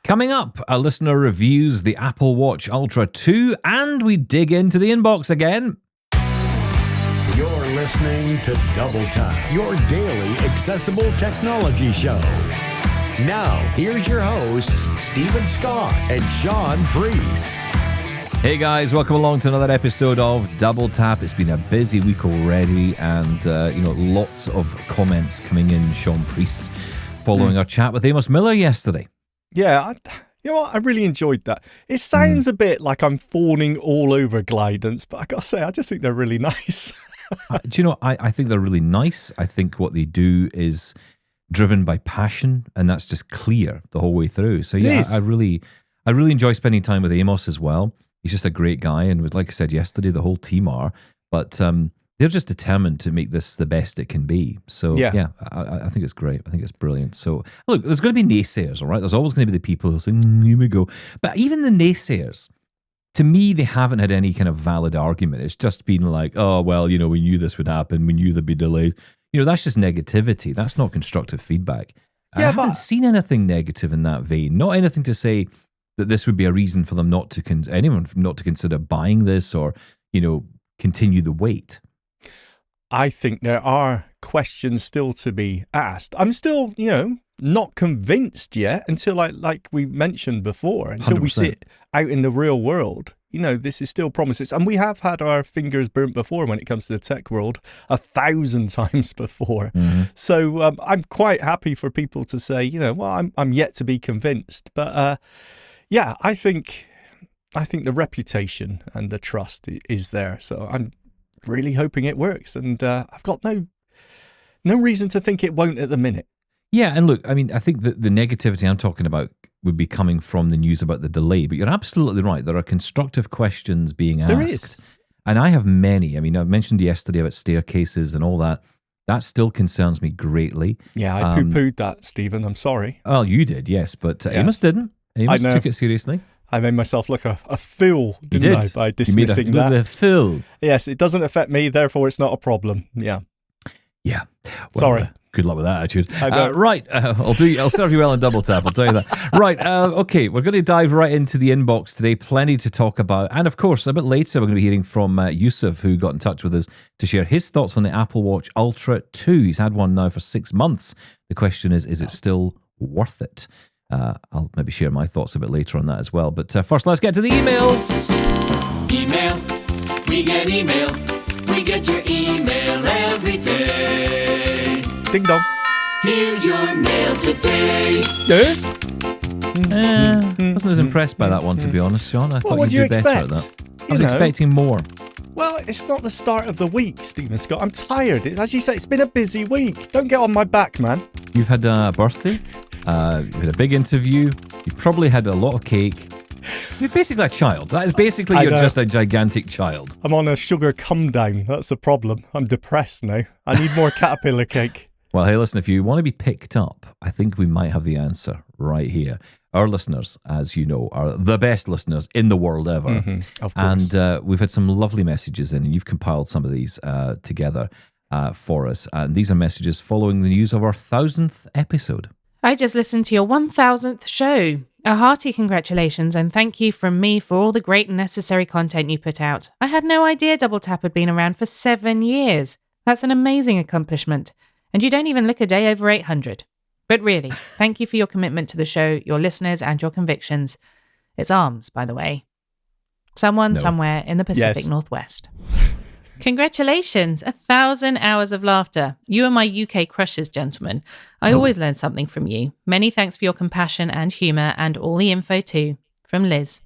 Coming up, a listener reviews the Apple Watch Ultra 2, and we dig into the inbox again. You're listening to Double Tap, your daily accessible technology show. Now, here's your hosts, Stephen Scott and Shaun Priest. Hey guys, welcome along to another episode of Double Tap. It's been a busy week already, and lots of comments coming in, Shaun Priest, following our chat with Amos Miller yesterday. Yeah, you know what? I really enjoyed that. It sounds a bit like I'm fawning all over Glidance, but I got to say, I just think they're really nice. Do you know, I think they're really nice. I think what they do is driven by passion, and that's just clear the whole way through. So yeah, I really enjoy spending time with Amos as well. He's just a great guy, and like I said yesterday, the whole team are. But they're just determined to make this the best it can be. So yeah, I think it's great. I think it's brilliant. So look, there's going to be naysayers, all right? There's always going to be the people who say, here we go. But even the naysayers, to me, they haven't had any kind of valid argument. It's just been like, oh, well, we knew this would happen. We knew there'd be delays. That's just negativity. That's not constructive feedback. I haven't seen anything negative in that vein. Not anything to say that this would be a reason for them not to consider buying this or, continue the wait. I think there are questions still to be asked. I'm still, not convinced yet until, like we mentioned before, until 100%. We sit out in the real world. This is still promises. And we have had our fingers burnt before when it comes to the tech world 1,000 times before. Mm-hmm. So I'm quite happy for people to say, well, I'm yet to be convinced. But I think the reputation and the trust is there. So I'm really hoping it works, and I've got no reason to think it won't at the minute. Yeah, and look, I mean, I think that the negativity I'm talking about would be coming from the news about the delay, but you're absolutely right. There are constructive questions being asked. There is. And I have many. I mean, I mentioned yesterday about staircases and all that. That still concerns me greatly. Yeah, I poo-pooed that, Stephen. I'm sorry. Well, you did, yes, but Amos didn't. Amos took it seriously. I made myself look a fool, didn't I, by dismissing that. The fool. Yes, it doesn't affect me, therefore it's not a problem. Yeah. Yeah. Well, sorry. Good luck with that attitude. Right, I'll serve you well in Double Tap, I'll tell you that. Right, okay, we're going to dive right into the inbox today. Plenty to talk about. And of course, a bit later, we're going to be hearing from Yusuf, who got in touch with us to share his thoughts on the Apple Watch Ultra 2. He's had one now for 6 months. The question is it still worth it? I'll maybe share my thoughts a bit later on that as well. But first, let's get to the emails. Email. We get email. We get your email every day. Ding dong. Here's your mail today. Wasn't as impressed by that one, to be honest, Shaun. I thought you'd do better at that. I was expecting more. Well, it's not the start of the week, Stephen Scott. I'm tired. As you say, it's been a busy week. Don't get on my back, man. You've had a birthday. You had a big interview. You probably had a lot of cake. You're basically a child. That is basically you're just a gigantic child. I'm on a sugar come down. That's the problem. I'm depressed now. I need more caterpillar cake. Well, hey, listen, if you want to be picked up, I think we might have the answer right here. Our listeners, as you know, are the best listeners in the world ever. Mm-hmm, of course. And we've had some lovely messages in, and you've compiled some of these together for us. And these are messages following the news of our 1,000th episode. I just listened to your 1,000th show. A hearty congratulations and thank you from me for all the great and necessary content you put out. I had no idea Double Tap had been around for 7 years. That's an amazing accomplishment. And you don't even look a day over 800. But really, thank you for your commitment to the show, your listeners and your convictions. It's arms, by the way. Somewhere in the Pacific Northwest. Congratulations, 1,000 hours of laughter. You are my UK crushes, gentlemen. I always learn something from you. Many thanks for your compassion and humour and all the info too. From Liz.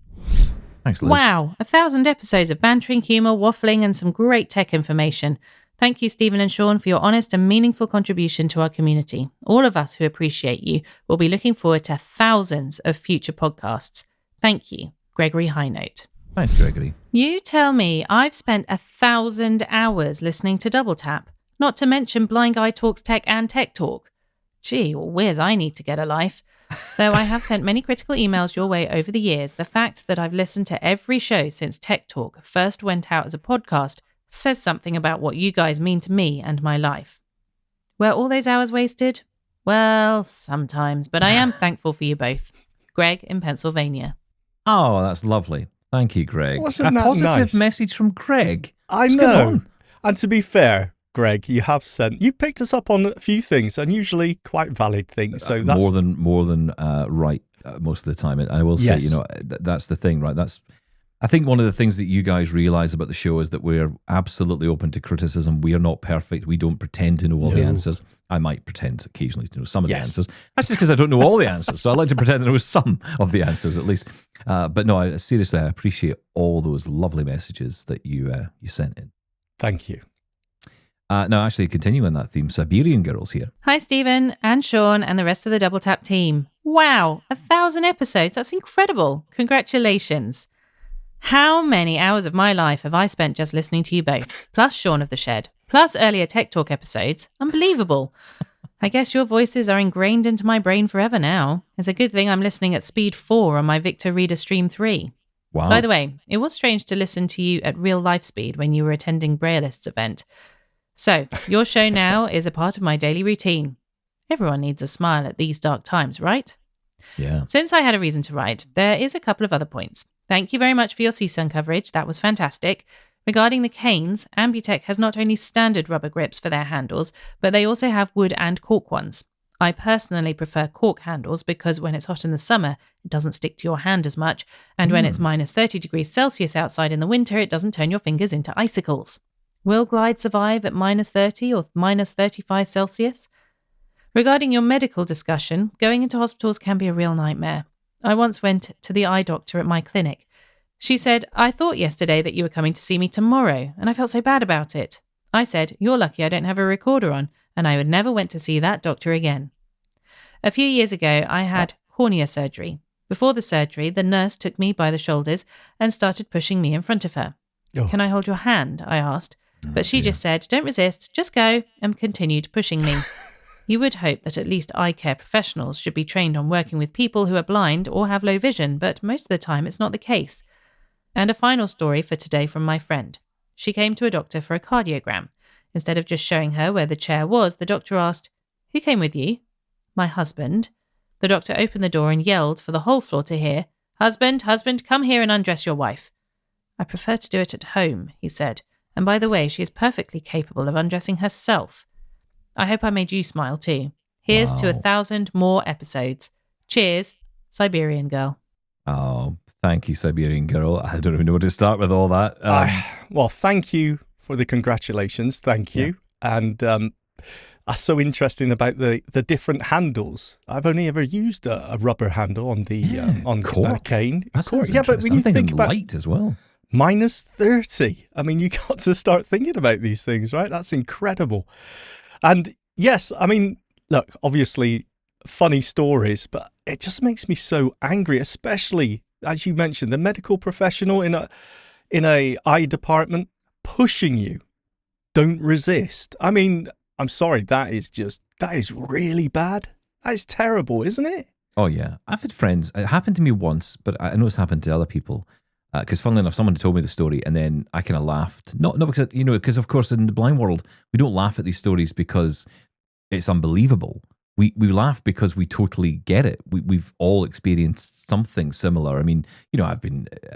Thanks, Liz. Wow, 1,000 episodes of bantering, humour, waffling and some great tech information. Thank you, Stephen and Shaun, for your honest and meaningful contribution to our community. All of us who appreciate you will be looking forward to thousands of future podcasts. Thank you, Gregory Highnote. Thanks, Gregory. You tell me I've spent 1,000 hours listening to Double Tap, not to mention Blind Guy Talks Tech and Tech Talk. Gee, well, where's I need to get a life? Though I have sent many critical emails your way over the years, the fact that I've listened to every show since Tech Talk first went out as a podcast says something about what you guys mean to me and my life. Were all those hours wasted? Well, sometimes, but I am thankful for you both. Greg in Pennsylvania. Oh, that's lovely. Thank you, Greg. Wasn't that positive nice? Message from Greg. I know. And to be fair, Greg, you picked us up on a few things, and usually quite valid things. So that's more than right most of the time. And I will say, that's the thing, right? I think one of the things that you guys realize about the show is that we're absolutely open to criticism. We are not perfect. We don't pretend to know all the answers. I might pretend occasionally to know some of the answers. That's just because I don't know all the answers. So I like to pretend to know some of the answers at least. But no, seriously, I appreciate all those lovely messages that you sent in. Thank you. Now, actually, continuing that theme, Siberian Girl's here. Hi, Stephen and Shaun and the rest of the Double Tap team. Wow, 1,000 episodes. That's incredible. Congratulations. How many hours of my life have I spent just listening to you both, plus Shaun of the Shed, plus earlier Tech Talk episodes? Unbelievable. I guess your voices are ingrained into my brain forever now. It's a good thing I'm listening at speed 4 on my Victor Reader Stream 3. Wow. By the way, it was strange to listen to you at real life speed when you were attending Brailleist's event. So, your show now is a part of my daily routine. Everyone needs a smile at these dark times, right? Yeah. Since I had a reason to write, there is a couple of other points. Thank you very much for your CSUN coverage. That was fantastic. Regarding the canes, Ambutech has not only standard rubber grips for their handles, but they also have wood and cork ones. I personally prefer cork handles because when it's hot in the summer, it doesn't stick to your hand as much, and when it's minus 30 degrees Celsius outside in the winter, it doesn't turn your fingers into icicles. Will Glide survive at minus 30 or minus 35 Celsius? Regarding your medical discussion, going into hospitals can be a real nightmare. I once went to the eye doctor at my clinic. She said, I thought yesterday that you were coming to see me tomorrow, and I felt so bad about it. I said, you're lucky I don't have a recorder on, and I would never went to see that doctor again. A few years ago, I had cornea surgery. Before the surgery, the nurse took me by the shoulders and started pushing me in front of her. Oh. Can I hold your hand? I asked. But she just said, don't resist, just go, and continued pushing me. You would hope that at least eye care professionals should be trained on working with people who are blind or have low vision, but most of the time it's not the case. And a final story for today from my friend. She came to a doctor for a cardiogram. Instead of just showing her where the chair was, the doctor asked, who came with you? My husband. The doctor opened the door and yelled for the whole floor to hear, husband, come here and undress your wife. I prefer to do it at home, he said. And by the way, she is perfectly capable of undressing herself. I hope I made you smile too. Here's to 1,000 more episodes. Cheers, Siberian Girl. Oh, thank you, Siberian Girl. I don't even know where to start with all that. Well, thank you for the congratulations. Thank you. Yeah. And that's so interesting about the different handles. I've only ever used a rubber handle on the cane. That sounds interesting. But when you think about light as well. Minus 30. I mean, you got to start thinking about these things, right? That's incredible. And yes, I mean, look, obviously funny stories, but it just makes me so angry, especially as you mentioned, the medical professional in a eye department pushing you. Don't resist. I mean, I'm sorry, that is really bad. That is terrible, isn't it? Oh yeah. I've had friends, it happened to me once, but I know it's happened to other people. Because funnily enough, someone told me the story and then I kind of laughed. Not because, because of course in the blind world, we don't laugh at these stories because it's unbelievable. We laugh because we totally get it. We've all experienced something similar. I mean, I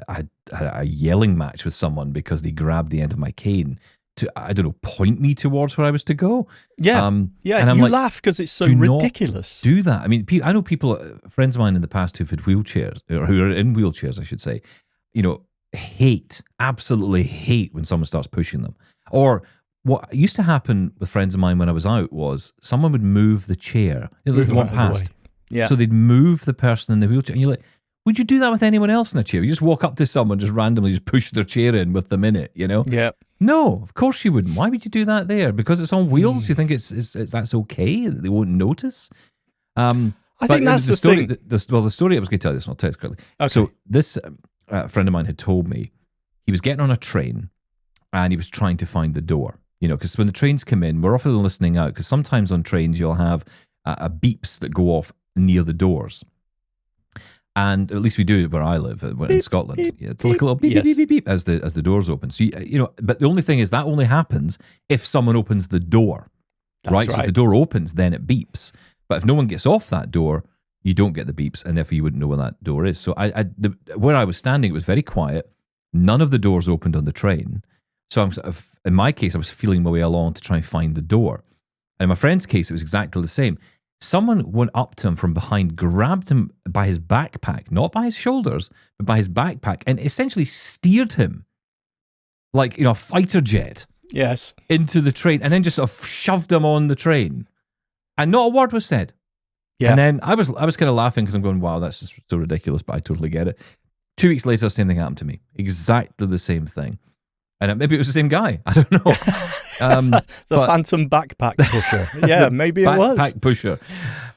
had a yelling match with someone because they grabbed the end of my cane to, I don't know, point me towards where I was to go. Yeah. And you laugh because it's so ridiculous. Do that. I mean, I know people, friends of mine in the past who've had wheelchairs, or who are in wheelchairs, I should say, absolutely hate when someone starts pushing them. Or what used to happen with friends of mine when I was out was someone would move the chair. They'd walk past. Yeah. So they'd move the person in the wheelchair. And you're like, would you do that with anyone else in a chair? You just walk up to someone, just randomly just push their chair in with them in it, Yeah. No, of course you wouldn't. Why would you do that there? Because it's on wheels? You think it's that's okay? They won't notice? I think that's the story. thing. The story I was going to tell you this, and I'll tell it quickly. Okay. So this friend of mine had told me he was getting on a train and he was trying to find the door. Because when the trains come in, we're often listening out because sometimes on trains you'll have beeps that go off near the doors. And at least we do where I live in Scotland. Beep, it's like a little beep, beep, beep, beep as the doors open. So, but the only thing is that only happens if someone opens the door. Right? So if the door opens, then it beeps. But if no one gets off that door, you don't get the beeps, and therefore you wouldn't know where that door is. So where I was standing, it was very quiet. None of the doors opened on the train. So I'm sort of, in my case, I was feeling my way along to try and find the door. And in my friend's case, it was exactly the same. Someone went up to him from behind, grabbed him by his backpack, not by his shoulders, but by his backpack, and essentially steered him like, a fighter jet. Yes. Into the train, and then just sort of shoved him on the train. And not a word was said. Yeah. And then I was kind of laughing because I'm going, wow, that's just so ridiculous, but I totally get it. 2 weeks later, the same thing happened to me. Exactly the same thing. And maybe it was the same guy. I don't know. The phantom backpack pusher. Yeah, maybe it was. Backpack pusher.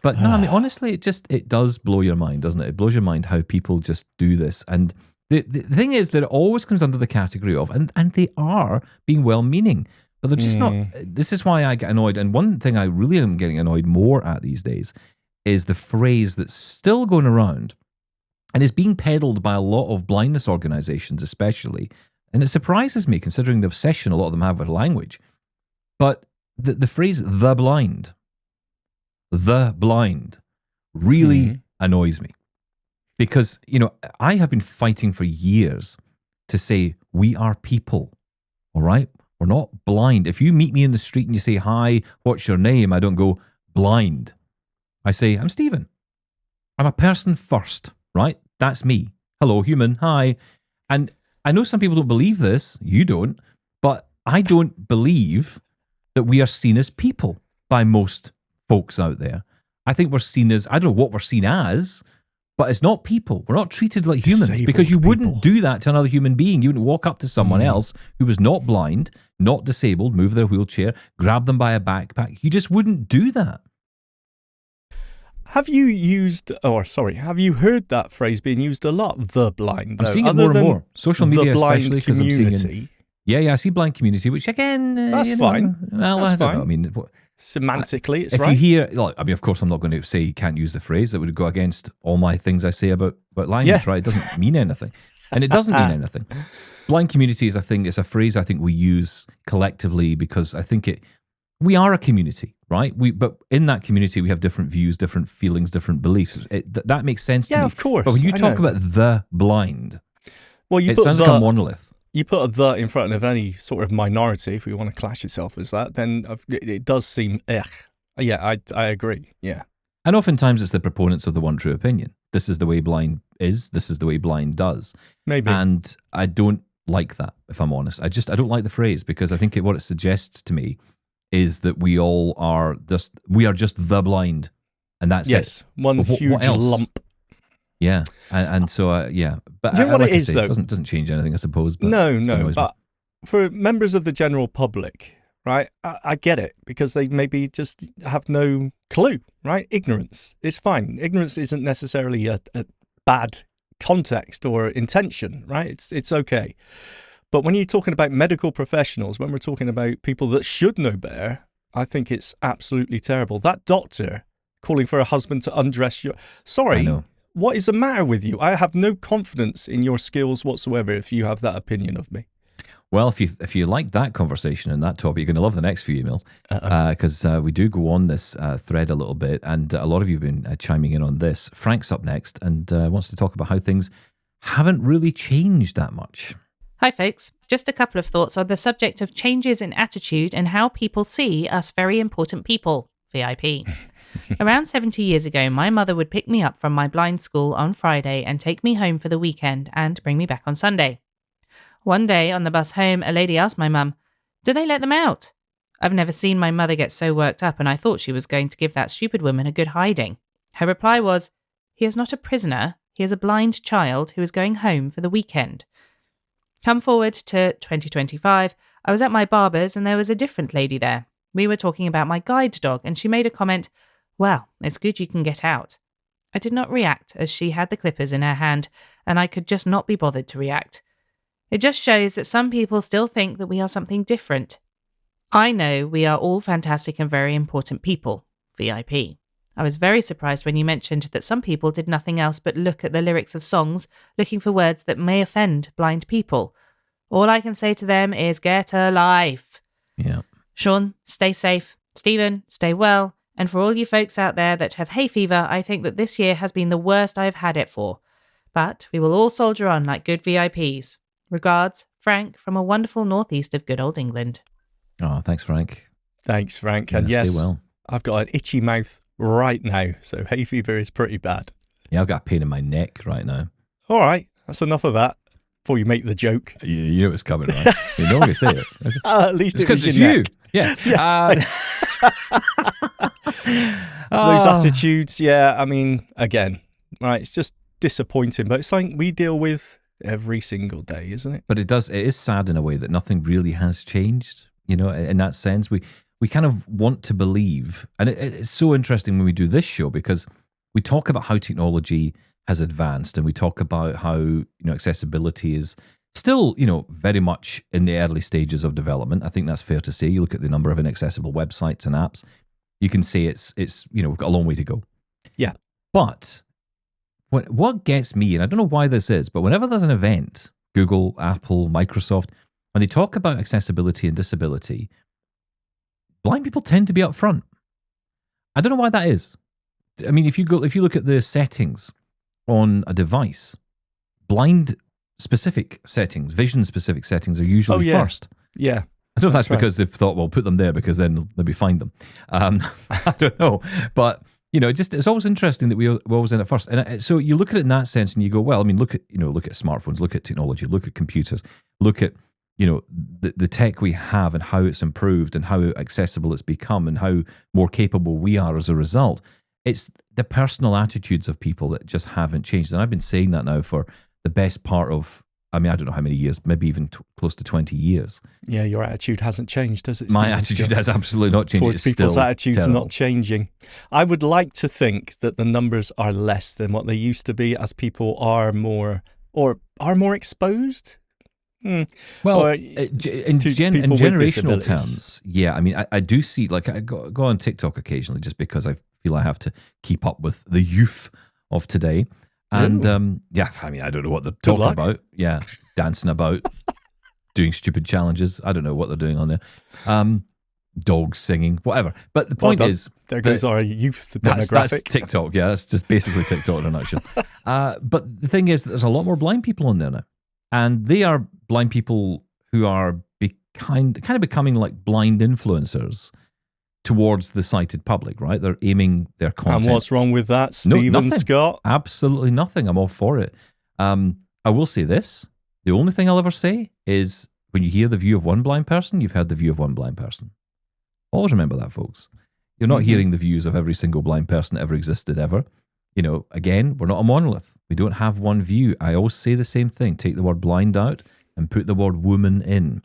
But no, I mean, honestly, it does blow your mind, doesn't it? It blows your mind how people just do this. And the thing is that it always comes under the category of, and they are being well-meaning, but they're just not. This is why I get annoyed. And one thing I really am getting annoyed more at these days is the phrase that's still going around and is being peddled by a lot of blindness organizations especially. And it surprises me considering the obsession a lot of them have with language. But the phrase the blind really annoys me. Because, I have been fighting for years to say we are people, all right? We're not blind. If you meet me in the street and you say, hi, what's your name? I don't go blind. I say, I'm Stephen. I'm a person first, right? That's me. Hello, human. Hi. And I know some people don't believe this. You don't. But I don't believe that we are seen as people by most folks out there. I think we're seen as, I don't know what we're seen as, but it's not people. We're not treated like humans because you wouldn't do that to another human being. You wouldn't walk up to someone else who was not blind, not disabled, move their wheelchair, grab them by a backpack. You just wouldn't do that. Have you heard that phrase being used a lot? The blind. I'm seeing it more and more. Social media, especially because I'm seeing. Yeah, I see blind community, which again, that's fine. Well, that's I don't fine. know. I mean, semantically, it's if right. If you hear, of course, I'm not going to say you can't use the phrase. That would go against all my things I say about language, right? It doesn't mean anything, and it doesn't mean anything. Blind community is a phrase I think we use collectively because I think we are a community, right? But in that community, we have different views, different feelings, different beliefs. That makes sense to me. Yeah, of course. But when you talk about the blind, it sounds like a monolith. You put a the in front of any sort of minority, if we want to clash itself as that, then it does seem, Yeah, I agree, yeah. And oftentimes it's the proponents of the one true opinion. This is the way blind is, this is the way blind does. Maybe. And I don't like that, if I'm honest. I don't like the phrase because I think what it suggests to me is that we are just the blind. And that's it. One huge what else? lump. Yeah, and so yeah, but do you know what like it is though? It doesn't change anything, I suppose. But no. But for members of the general public, right? I get it because they maybe just have no clue, right? Ignorance is fine. Ignorance isn't necessarily a bad context or intention, right? It's okay. But when you're talking about medical professionals, when we're talking about people that should know better, I think it's absolutely terrible. That doctor calling for a husband to undress your. Sorry. I know. What is the matter with you? I have no confidence in your skills whatsoever if you have that opinion of me. Well, if you like that conversation and that topic, you're going to love the next few emails because we do go on this thread a little bit, and a lot of you have been chiming in on this. Frank's up next and wants to talk about how things haven't really changed that much. Hi, folks. Just a couple of thoughts on the subject of changes in attitude and how people see us very important people, VIP. Around 70 years ago, my mother would pick me up from my blind school on Friday and take me home for the weekend and bring me back on Sunday. One day on the bus home, a lady asked my mum, "Do they let them out?" I've never seen my mother get so worked up, and I thought she was going to give that stupid woman a good hiding. Her reply was, "He is not a prisoner. He is a blind child who is going home for the weekend." Come forward to 2025, I was at my barber's and there was a different lady there. We were talking about my guide dog and she made a comment, "Well, it's good you can get out." I did not react as she had the clippers in her hand and I could just not be bothered to react. It just shows that some people still think that we are something different. I know we are all fantastic and very important people, VIP. I was very surprised when you mentioned that some people did nothing else but look at the lyrics of songs, looking for words that may offend blind people. All I can say to them is get a life. Yeah. Shaun, stay safe. Stephen, stay well. And for all you folks out there that have hay fever, I think that this year has been the worst I've had it for. But we will all soldier on like good VIPs. Regards, Frank, from a wonderful northeast of good old England. Oh, thanks, Frank. Thanks, Frank. Yeah, and yes, stay well. I've got an itchy mouth right now, so hay fever is pretty bad. Yeah, I've got a pain in my neck right now. All right, that's enough of that before you make the joke. You know it's coming, right? You know when you say it. At least It's it was because it's your you. neck. Yeah. Yes. Those attitudes, yeah, I mean, again, right, it's just disappointing, but it's something we deal with every single day, isn't it? But it is sad in a way that nothing really has changed, you know, in that sense. We kind of want to believe, and it's so interesting when we do this show because we talk about how technology has advanced and we talk about how, you know, accessibility is still, you know, very much in the early stages of development. I think that's fair to say. You look at the number of inaccessible websites and apps, you can say it's you know, we've got a long way to go. Yeah. But what gets me, and I don't know why this is, but whenever there's an event, Google, Apple, Microsoft, when they talk about accessibility and disability, blind people tend to be up front. I don't know why that is. I mean, if you look at the settings on a device, blind specific settings, vision specific settings are usually first. Yeah. I don't know if that's because they've thought, well, put them there because then they'll maybe find them. I don't know. But, you know, it's always interesting that we always end up first. And so you look at it in that sense and you go, well, I mean, look at smartphones, look at technology, look at computers, look at, you know, the tech we have and how it's improved and how accessible it's become and how more capable we are as a result. It's the personal attitudes of people that just haven't changed. And I've been saying that now for the best part of, I mean, I don't know how many years, maybe even close to 20 years. Yeah, your attitude hasn't changed, has it? My attitude has absolutely not changed. Towards people's attitudes not changing. I would like to think that the numbers are less than what they used to be as people are more exposed. Well, in generational terms, yeah. I mean, I do see, like, I go on TikTok occasionally just because I feel I have to keep up with the youth of today. And yeah, I mean, I don't know what they're talking about. Yeah, dancing about, doing stupid challenges. I don't know what they're doing on there. Dogs singing, whatever. But the point is, there goes our youth demographic. That's TikTok. Yeah, that's just basically TikTok in a nutshell. But the thing is, that there's a lot more blind people on there now, and they are blind people who are kind of becoming like blind influencers towards the sighted public, right? They're aiming their content. And what's wrong with that, Stephen Scott? Absolutely nothing. I'm all for it. I will say this. The only thing I'll ever say is when you hear the view of one blind person, you've heard the view of one blind person. Always remember that, folks. You're not hearing the views of every single blind person that ever existed ever. You know, again, we're not a monolith. We don't have one view. I always say the same thing. Take the word blind out and put the word woman in.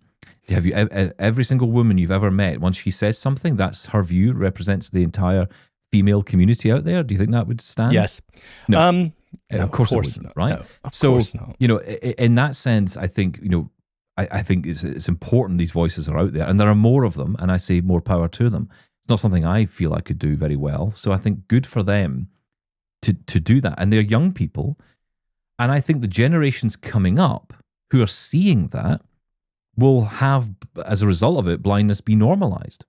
Have you every single woman you've ever met, once she says something, that's her view, represents the entire female community out there? Do you think that would stand? Yes. No. No, of course it wouldn't, not. right? No, of course not. You know, in that sense, I think, you know, I think it's important these voices are out there, and there are more of them, and I say more power to them. It's not something I feel I could do very well, so I think good for them to do that. And they're young people, and I think the generations coming up who are seeing that will have, as a result of it, blindness be normalized.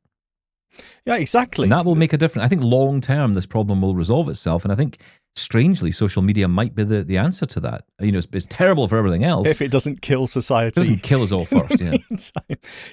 Yeah, exactly. And that will make a difference. I think long term, this problem will resolve itself. And I think, strangely, social media might be the answer to that. You know, it's terrible for everything else. If it doesn't kill society. It doesn't kill us all first, yeah.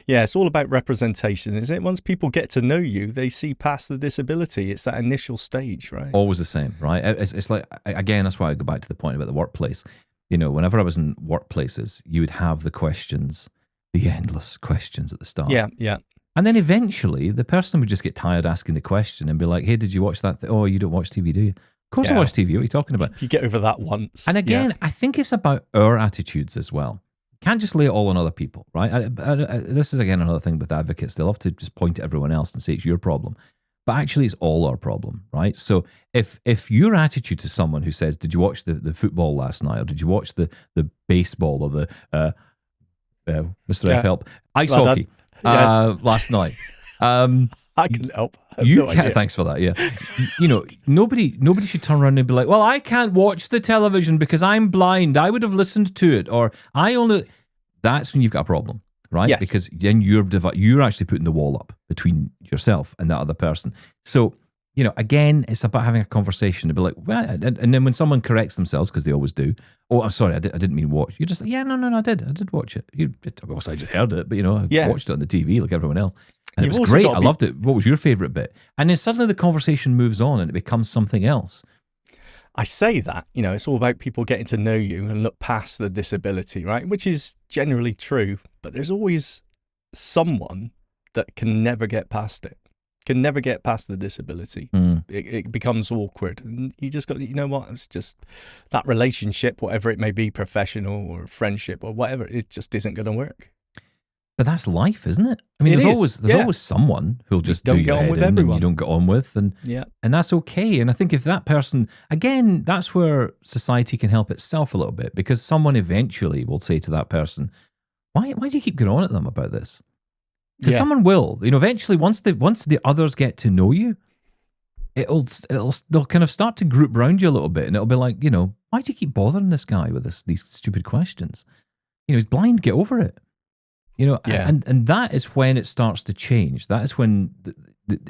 Yeah, it's all about representation, isn't it? Once people get to know you, they see past the disability. It's that initial stage, right? Always the same, right? It's like, again, that's why I go back to the point about the workplace. You know, whenever I was in workplaces, you would have the questions, the endless questions at the start. Yeah, yeah. And then eventually the person would just get tired asking the question and be like, hey, did you watch that? Oh, you don't watch TV, do you? Of course I watch TV. What are you talking about? You get over that once. And again, I think it's about our attitudes as well. Can't just lay it all on other people, right? This is, again, another thing with advocates. They love to just point at everyone else and say it's your problem. But actually, it's all our problem, right? So if your attitude to someone who says, did you watch the football last night? Or did you watch the baseball or the Mr. F help ice hockey last night? I can help. Thanks for that. Yeah, you know, nobody should turn around and be like, "Well, I can't watch the television because I'm blind. I would have listened to it, or I only." That's when you've got a problem, right? Yes. Because then you're actually putting the wall up between yourself and that other person. So again, it's about having a conversation to be like, well, and then when someone corrects themselves, because they always do, oh, I'm sorry, I didn't mean watch. You're just like, yeah, no, I did watch it. I just heard it, but I watched it on the TV like everyone else. And it was great. I loved it. What was your favourite bit? And then suddenly the conversation moves on and it becomes something else. I say that, it's all about people getting to know you and look past the disability, right? Which is generally true, but there's always someone that can never get past it, can never get past the disability. It becomes awkward. And you just got, it's just that relationship, whatever it may be, professional or friendship or whatever, it just isn't going to work. But that's life, isn't it? I mean, there's always someone who'll just do your head in and you don't get on with, and that's okay. And I think if that person, again, that's where society can help itself a little bit, because someone eventually will say to that person, "Why do you keep going on at them about this?" Because someone will, eventually once the others get to know you, they'll kind of start to group around you a little bit, and it'll be like, why do you keep bothering this guy with these stupid questions? He's blind. Get over it. And that is when it starts to change. That is when,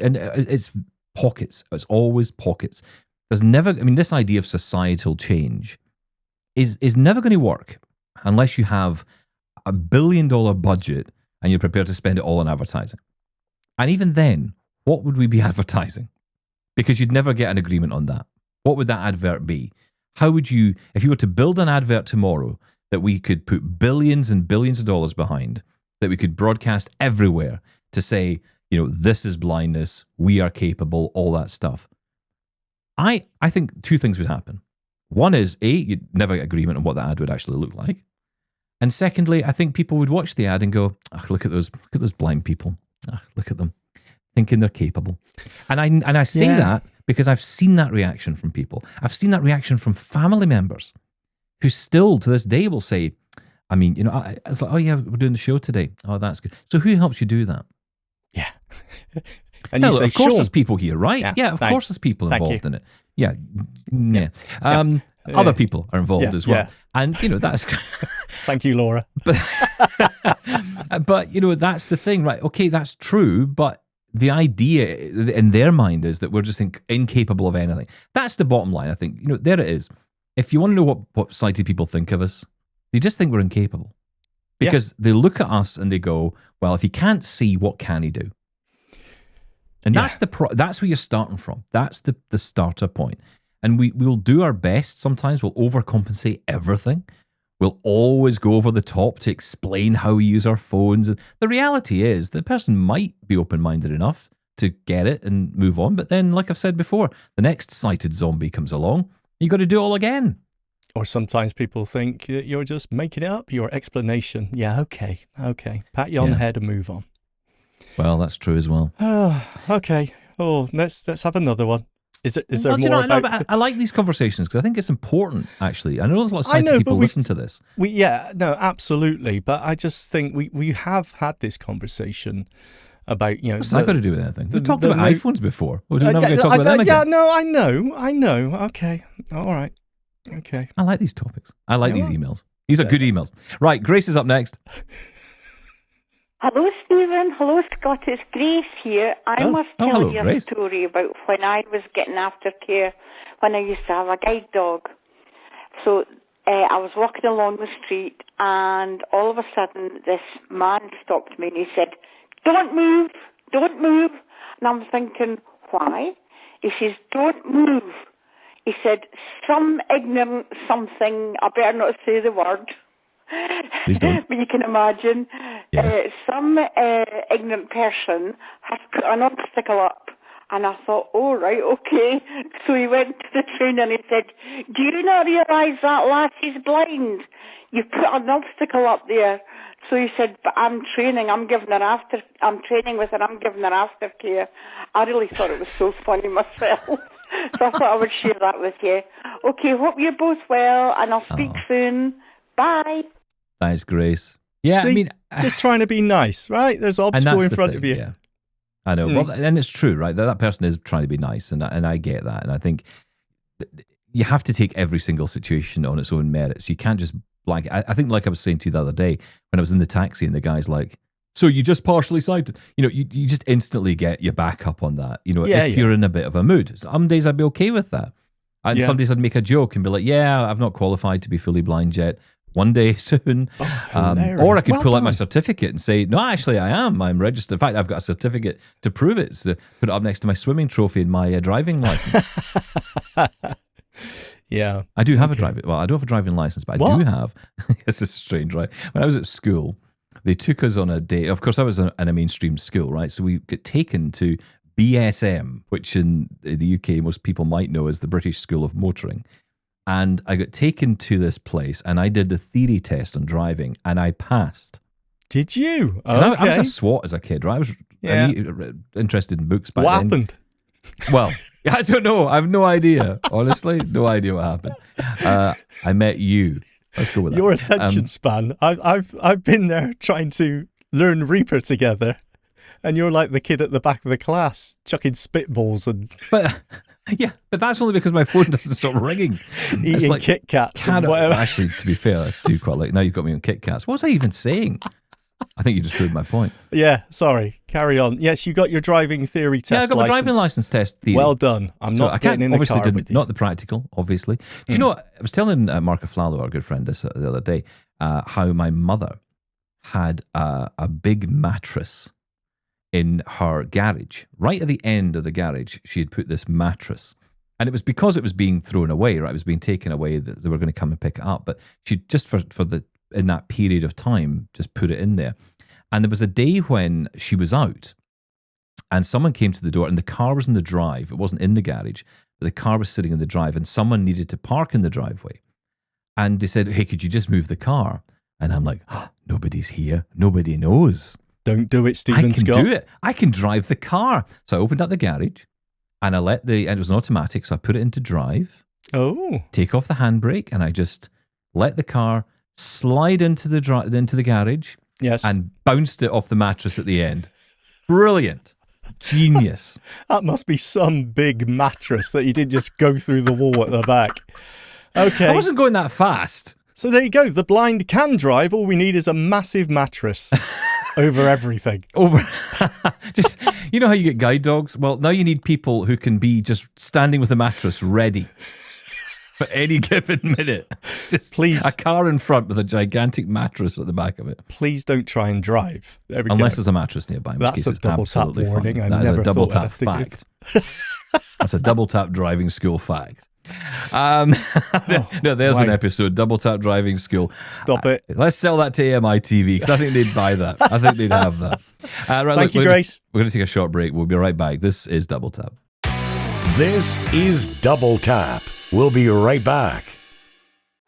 and it's pockets. It's always pockets. There's never, this idea of societal change is never going to work unless you have $1 billion budget and you're prepared to spend it all on advertising. And even then, what would we be advertising? Because you'd never get an agreement on that. What would that advert be? How would you, if you were to build an advert tomorrow that we could put billions and billions of dollars behind, that we could broadcast everywhere to say, this is blindness, we are capable, all that stuff. I think two things would happen. One is, A, you'd never get agreement on what the ad would actually look like. And secondly, I think people would watch the ad and go, look at those blind people. Look at them, thinking they're capable. And I say that because I've seen that reaction from people. I've seen that reaction from family members who still to this day will say, it's like, oh yeah, we're doing the show today. Oh, that's good. So who helps you do that? Yeah. And you say, of course Shaun. There's people here, right? Yeah, of course there's people involved in it. Yeah. Other people are involved as well. Yeah. And, that's... Thank you, Laura. But that's the thing, right? Okay, that's true, but the idea in their mind is that we're just incapable of anything. That's the bottom line, I think. There it is. If you want to know what sighted people think of us, they just think we're incapable. Because they look at us and they go, well, if he can't see, what can he do? And that's that's where you're starting from. That's the starter point. And we'll do our best. Sometimes we'll overcompensate everything. We'll always go over the top to explain how we use our phones. And the reality is the person might be open-minded enough to get it and move on. But then, like I've said before, the next sighted zombie comes along. You got to do it all again. Or sometimes people think that you're just making it up, your explanation. Yeah, okay. Pat you on the head and move on. Well, that's true as well. Okay. Oh, let's have another one. Is there more about... but I like these conversations because I think it's important, actually. I know there's a lot of sighted people listen to this. Absolutely. But I just think we have had this conversation about, What's that got to do with anything? We've talked about iPhones before. We're never going to talk about them again. Yeah, no, I know. Okay. All right. Okay. I like these topics. I like these emails. These are good emails. Right, Grace is up next. Hello, Stephen. Hello, Scott. It's Grace here. I must tell you Grace. A story about when I was getting aftercare when I used to have a guide dog. So I was walking along the street and all of a sudden this man stopped me and he said, don't move. And I was thinking, why? He says, don't move. He said, some ignorant something, I better not say the word. Please don't. But you can imagine, some ignorant person has put an obstacle up. And I thought, oh, right, okay. So he went to the trainer and he said, do you not realise that lassie's blind? You put an obstacle up there. So he said, but I'm training with her, I'm giving her aftercare. I really thought it was so funny myself. So I thought I would share that with you. Okay, hope you're both well, and I'll speak soon. Bye. Thanks, Grace. Yeah, See, just trying to be nice, right? There's an obstacle in front of you. Yeah. I know. Well, and it's true, right? That person is trying to be nice, and I get that. And I think you have to take every single situation on its own merits. You can't just I think, like I was saying to you the other day, when I was in the taxi and the guy's like, So you just partially sighted. You just instantly get your back up on that. If you're in a bit of a mood. Some days I'd be okay with that. And some days I'd make a joke and be like, yeah, I've not qualified to be fully blind yet. One day soon. Or I could pull out my certificate and say, no, actually I am. I'm registered. In fact, I've got a certificate to prove it. So put it up next to my swimming trophy and my driving license. Yeah. I do have a driving. Well, I don't have a driving license, but I do have. This is strange, right? When I was at school, they took us on a date. Of course, I was in a mainstream school, right? So we get taken to BSM, which in the UK, most people might know as the British School of Motoring. And I got taken to this place and I did the theory test on driving and I passed. Did you? Because I was a SWAT as a kid, right? I was interested in books back then. What happened? Well, I don't know. I have no idea. Honestly, no idea what happened. I met you. Let's go with that. Your attention span. I've been there trying to learn Reaper together, and you're like the kid at the back of the class chucking spitballs and. But that's only because my phone doesn't stop ringing. Eating like Kit Kats and whatever. Actually, to be fair, I do quite like. Now you've got me on Kit Kats. What was I even saying? I think you just proved my point. Yeah, sorry. Carry on. Yes, you got your driving theory test. Yeah, I got my driving license test theory. Well done. I'm not getting in the car with you. Not the practical, obviously. Do you know? I was telling Mark Aflalo, our good friend, this the other day, how my mother had a big mattress in her garage. Right at the end of the garage, she had put this mattress. And it was because it was being thrown away, right? It was being taken away that they were going to come and pick it up. But she just in that period of time, just put it in there. And there was a day when she was out and someone came to the door and the car was in the drive. It wasn't in the garage, but the car was sitting in the drive and someone needed to park in the driveway. And they said, hey, could you just move the car? And I'm like, nobody's here. Nobody knows. Don't do it, Stephen Scott. I can do it. I can drive the car. So I opened up the garage and and it was an automatic. So I put it into drive. Oh. Take off the handbrake and I just let the car slide into the garage. Yes. And bounced it off the mattress at the end. Brilliant. Genius. That must be some big mattress that you didn't just go through the wall at the back. Okay. I wasn't going that fast. So there you go. The blind can drive. All we need is a massive mattress over everything. Just, you know how you get guide dogs? Well, now you need people who can be just standing with a mattress ready. For any given minute. Just please. A car in front with a gigantic mattress at the back of it. Please don't try and drive. Unless there's a mattress nearby. That's a double tap warning. That is a double tap fact. That's a double tap driving school fact. There's an episode, double tap driving school. Stop it. Let's sell that to AMI TV because I think they'd buy that. I think they'd have that. Thank you, Grace. We're going to take a short break. We'll be right back. This is Double Tap. This is Double Tap. We'll be right back.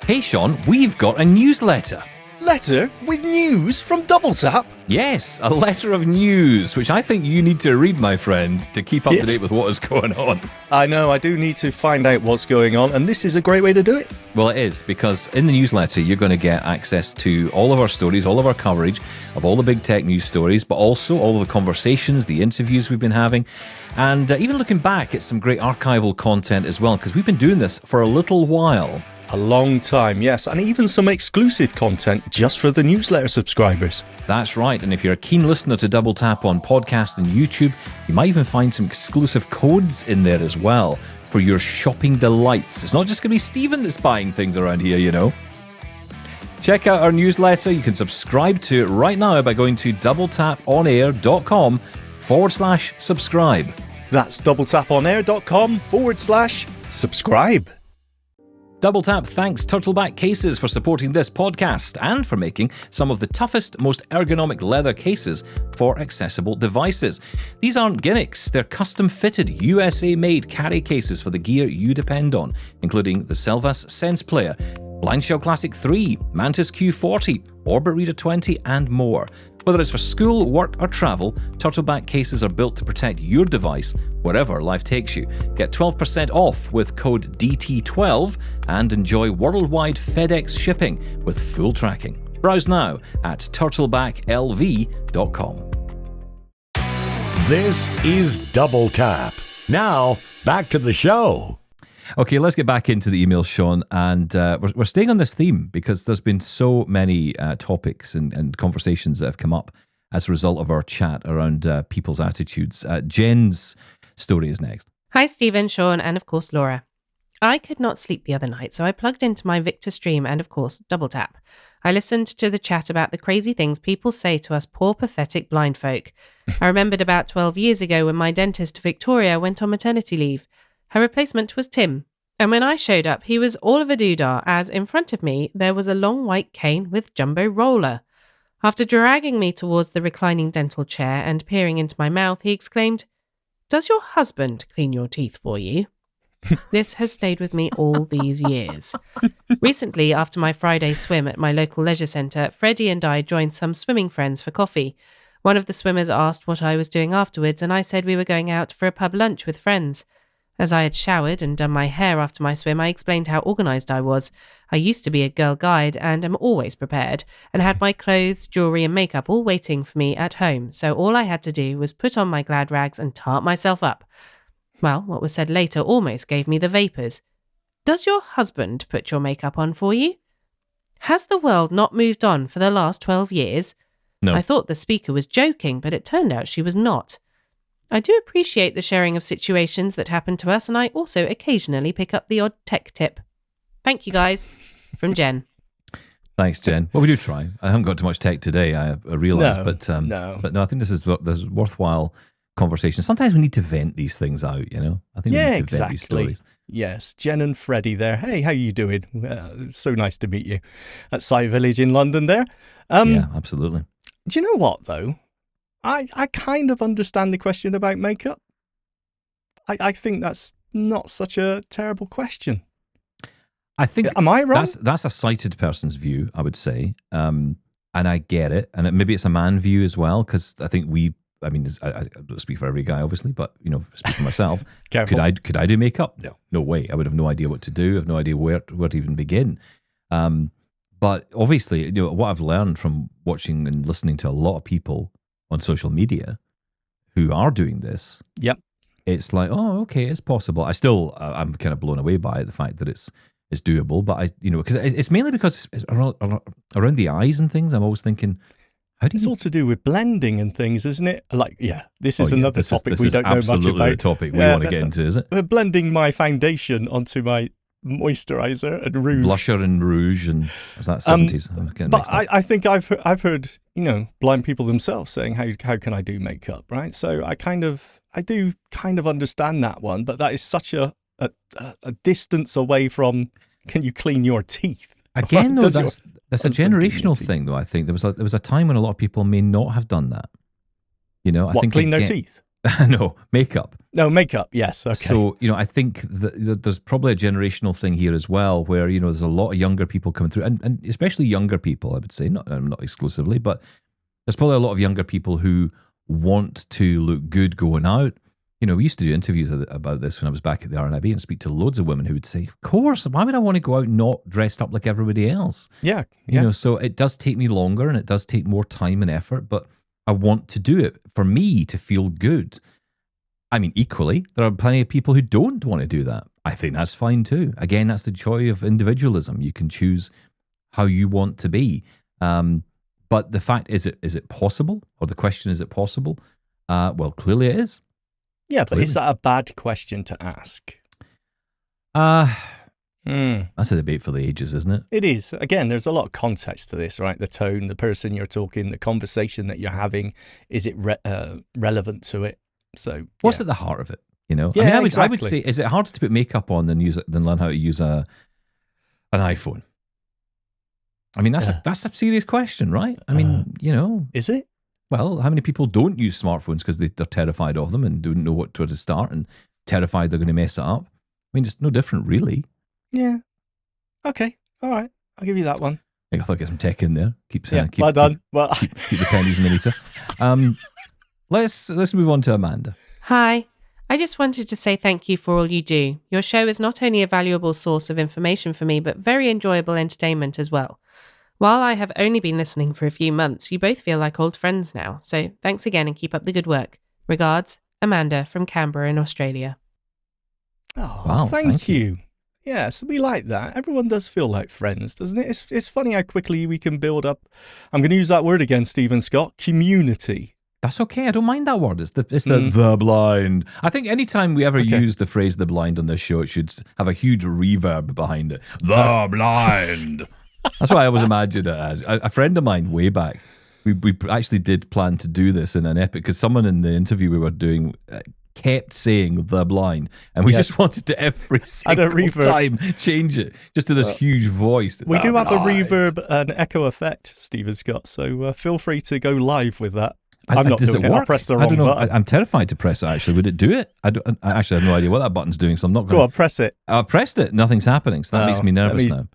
Hey, Shaun, we've got a newsletter. Letter with news from Double Tap? Yes, a letter of news, which I think you need to read, my friend, to keep up to date with what is going on. I know, I do need to find out what's going on, and this is a great way to do it. Well, it is, because in the newsletter, you're going to get access to all of our stories, all of our coverage of all the big tech news stories, but also all of the conversations, the interviews we've been having, and even looking back at some great archival content as well, because we've been doing this for a little while. A long time, yes, and even some exclusive content just for the newsletter subscribers. That's right, and if you're a keen listener to Double Tap on podcast and YouTube, you might even find some exclusive codes in there as well for your shopping delights. It's not just going to be Stephen that's buying things around here, you know. Check out our newsletter. You can subscribe to it right now by going to doubletaponair.com/subscribe. That's doubletaponair.com/subscribe. Double Tap thanks Turtleback Cases for supporting this podcast and for making some of the toughest, most ergonomic leather cases for accessible devices. These aren't gimmicks, they're custom-fitted, USA-made carry cases for the gear you depend on, including the Selvas Sense Player, Blindshell Classic 3, Mantis Q40, Orbit Reader 20, and more. Whether it's for school, work, or travel, Turtleback cases are built to protect your device wherever life takes you. Get 12% off with code DT12 and enjoy worldwide FedEx shipping with full tracking. Browse now at turtlebacklv.com. This is Double Tap. Now, back to the show. Okay, let's get back into the email, Shaun, and we're staying on this theme because there's been so many topics and conversations that have come up as a result of our chat around people's attitudes. Jen's story is next. Hi, Stephen, Shaun, and of course, Laura. I could not sleep the other night, so I plugged into my Victor Stream and, of course, Double Tap. I listened to the chat about the crazy things people say to us poor, pathetic blind folk. I remembered about 12 years ago when my dentist, Victoria, went on maternity leave. Her replacement was Tim. And when I showed up, he was all of a doodah, as in front of me there was a long white cane with jumbo roller. After dragging me towards the reclining dental chair and peering into my mouth, he exclaimed, "Does your husband clean your teeth for you?" This has stayed with me all these years. Recently, after my Friday swim at my local leisure centre, Freddie and I joined some swimming friends for coffee. One of the swimmers asked what I was doing afterwards, and I said we were going out for a pub lunch with friends. As I had showered and done my hair after my swim, I explained how organised I was. I used to be a girl guide and am always prepared, and had my clothes, jewellery and makeup all waiting for me at home, so all I had to do was put on my glad rags and tart myself up. Well, what was said later almost gave me the vapours. Does your husband put your makeup on for you? Has the world not moved on for the last 12 years? No. I thought the speaker was joking, but it turned out she was not. I do appreciate the sharing of situations that happen to us, and I also occasionally pick up the odd tech tip. Thank you, guys. From Jen. Thanks, Jen. Well, we do try. I haven't got too much tech today, I realise, No, but no. But no, I think this is worthwhile conversation. Sometimes we need to vent these things out, you know? I think we need to vent these stories. Yes, Jen and Freddie there. Hey, how you doing? So nice to meet you at Sight Village in London there. Yeah, absolutely. Do you know what, though? I kind of understand the question about makeup. I think that's not such a terrible question. I think... Am I wrong? That's a sighted person's view, I would say. And I get it. And maybe it's a man view as well, because I think I don't speak for every guy, obviously, but, you know, speak for myself. Careful. Could I do makeup? No way. I would have no idea what to do. I have no idea where to even begin. But obviously, you know, what I've learned from watching and listening to a lot of people on social media who are doing this, yep, it's like, oh, okay, it's possible. I'm kind of blown away by the fact that it's doable, but because it's mainly because it's around the eyes and things. I'm always thinking, it's all to do with blending and things, isn't it? Like, this is another topic we don't know much about. This is absolutely the topic we want to get into, is it? Blending my foundation onto my moisturizer and rouge, blusher and rouge, and is that 70s? But I think I've heard blind people themselves saying how can I do makeup, right? So I do kind of understand that one, but that is such a distance away from can you clean your teeth? Again, though, that's a generational thing, though. I think there was a time when a lot of people may not have done that. You know, I think clean their teeth. No, makeup. No, makeup, yes. Okay. So, I think that there's probably a generational thing here as well where, there's a lot of younger people coming through, and especially younger people, I would say, not exclusively, but there's probably a lot of younger people who want to look good going out. We used to do interviews about this when I was back at the RNIB and speak to loads of women who would say, of course, why would I want to go out not dressed up like everybody else? Yeah. So it does take me longer and it does take more time and effort, but I want to do it for me to feel good. I mean, equally, there are plenty of people who don't want to do that. I think that's fine too. Again, that's the joy of individualism. You can choose how you want to be. But the fact, is it possible? Or the question, is it possible? Well, clearly it is. Yeah, but is that a bad question to ask? That's a debate for the ages, isn't it? It is. Again, there's a lot of context to this, right? The tone, the person you're talking, the conversation that you're having, is it relevant to it? So, what's at the heart of it? Yeah, I would exactly. say, is it harder to put makeup on than learn how to use an iPhone? I mean, that's a serious question, right? I mean, is it? Well, how many people don't use smartphones because they're terrified of them and don't know where to start and terrified they're going to mess it up? I mean, it's no different, really. Yeah. Okay. All right. I'll give you that one. I think I'll get some tech in there. Keep well done. Keep the pennies in the meter. Let's move on to Amanda. Hi. I just wanted to say thank you for all you do. Your show is not only a valuable source of information for me, but very enjoyable entertainment as well. While I have only been listening for a few months, you both feel like old friends now. So thanks again and keep up the good work. Regards, Amanda from Canberra in Australia. Oh, wow, thank you. Yeah, so we like that. Everyone does feel like friends, doesn't it? It's funny how quickly we can build up, I'm going to use that word again, Stephen Scott, community. That's okay. I don't mind that word. It's the blind. I think anytime we ever use the phrase the blind on this show, it should have a huge reverb behind it. The blind. That's what I always imagined it as. A friend of mine way back, we actually did plan to do this in an epic, because someone in the interview we were doing kept saying the blind, and we just wanted to every single time change it just to this huge voice. We do have a reverb and echo effect, Stephen Scott, so feel free to go live with that. I'm not doing it. I'll press the wrong button. I'm terrified to press it, actually. Would it do it? I actually have no idea what that button's doing, so I'm not going to... Go on, press it. I've pressed it. Nothing's happening, so that makes me nervous now.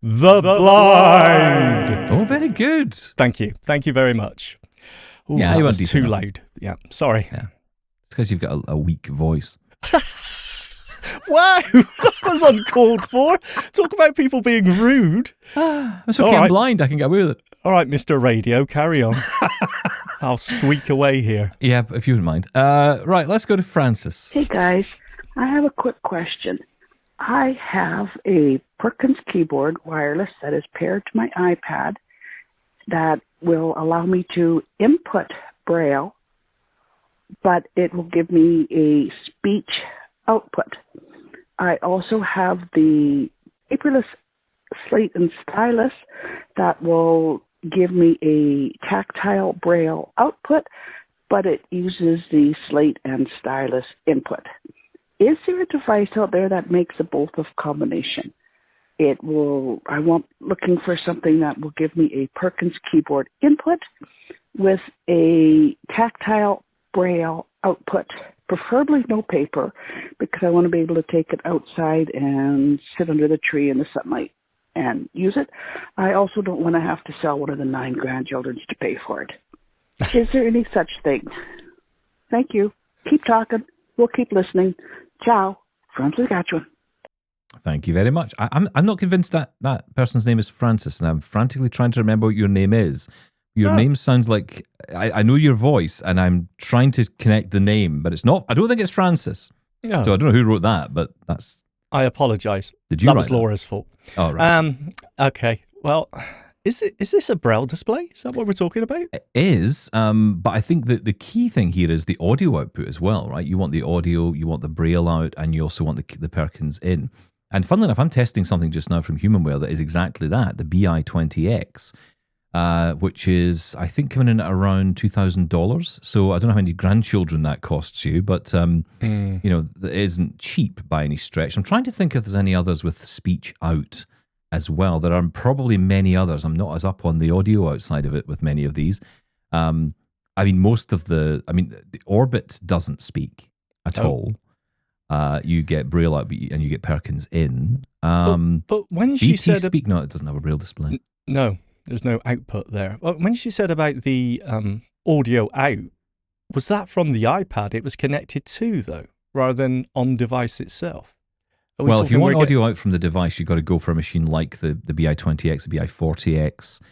The blind. Oh, very good. Thank you. Thank you very much. Ooh, yeah, that was too loud. Yeah, sorry. Yeah. It's because you've got a weak voice. Wow, that was uncalled for. Talk about people being rude. It's okay, I'm blind. I can get away with it. All right, Mr. Radio, carry on. I'll squeak away here. Yeah, if you wouldn't mind. Right, let's go to Francis. Hey, guys. I have a quick question. I have a Perkins keyboard wireless that is paired to my iPad that will allow me to input braille, but it will give me a speech output. I also have the paperless slate and stylus that will give me a tactile braille output, but it uses the slate and stylus input. Is there a device out there that makes a both of combination? I'm looking for something that will give me a Perkins keyboard input with a tactile braille output, preferably no paper, because I want to be able to take it outside and sit under the tree in the sunlight and use it. I also don't want to have to sell one of the 9 grandchildren to pay for it. Is there any such thing? Thank you. Keep talking. We'll keep listening. Ciao from Saskatchewan. Thank you very much. I'm not convinced that person's name is Francis, and I'm frantically trying to remember what your name is. Your name sounds like, I know your voice, and I'm trying to connect the name, but it's not. I don't think it's Francis. No. So I don't know who wrote that, but that's... I apologise. Did you write that? Was Laura's fault. Oh, right. Okay. Well, is this a braille display? Is that what we're talking about? It is, but I think that the key thing here is the audio output as well, right? You want the audio, you want the braille out, and you also want the Perkins in. And funnily enough, I'm testing something just now from Humanware that is exactly that, the BI-20X, which is, I think, coming in at around $2,000. So I don't know how many grandchildren that costs you, but, you know, it isn't cheap by any stretch. I'm trying to think if there's any others with speech out as well. There are probably many others. I'm not as up on the audio outside of it with many of these. I mean, the Orbit doesn't speak at all. You get braille out and you get Perkins in. But when she said speak, no, it doesn't have a braille display. No, there's no output there. Well, when she said about the audio out, was that from the iPad it was connected to, though, rather than on device itself? Well, if you want audio out from the device, you've got to go for a machine like the BI-20X, the BI-40X,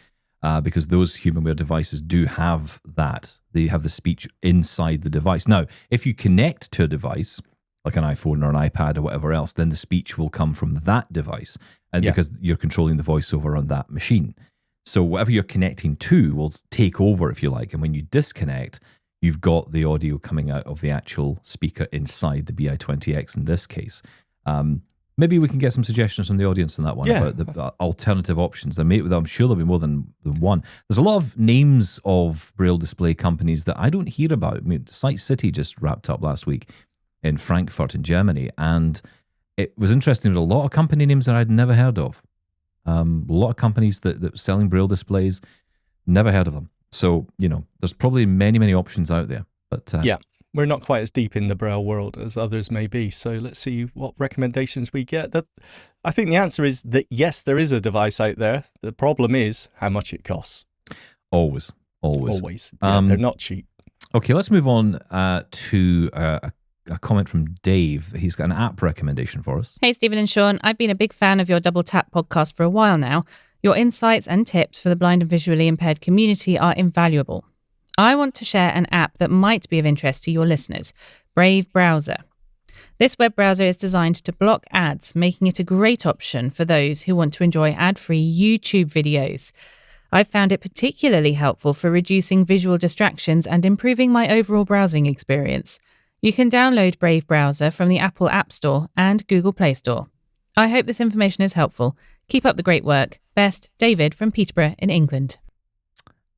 because those Humanware devices do have that. They have the speech inside the device. Now, if you connect to a device, like an iPhone or an iPad or whatever else, then the speech will come from that device, and because you're controlling the voiceover on that machine. So whatever you're connecting to will take over, if you like, and when you disconnect, you've got the audio coming out of the actual speaker inside the BI-20X in this case. Maybe we can get some suggestions from the audience on that one about the alternative options. I'm sure there'll be more than one. There's a lot of names of braille display companies that I don't hear about. I mean, Sight City just wrapped up last week in Frankfurt in Germany, and it was interesting. There's a lot of company names that I'd never heard of. A lot of companies that were selling braille displays, never heard of them. So, you know, there's probably many, many options out there. But we're not quite as deep in the braille world as others may be. So let's see what recommendations we get. I think the answer is that yes, there is a device out there. The problem is how much it costs. Always. Yeah, they're not cheap. Okay, let's move on to a comment from Dave. He's got an app recommendation for us. Hey, Stephen and Shaun. I've been a big fan of your Double Tap podcast for a while now. Your insights and tips for the blind and visually impaired community are invaluable. I want to share an app that might be of interest to your listeners, Brave Browser. This web browser is designed to block ads, making it a great option for those who want to enjoy ad-free YouTube videos. I've found it particularly helpful for reducing visual distractions and improving my overall browsing experience. You can download Brave Browser from the Apple App Store and Google Play Store. I hope this information is helpful. Keep up the great work. Best, David from Peterborough in England.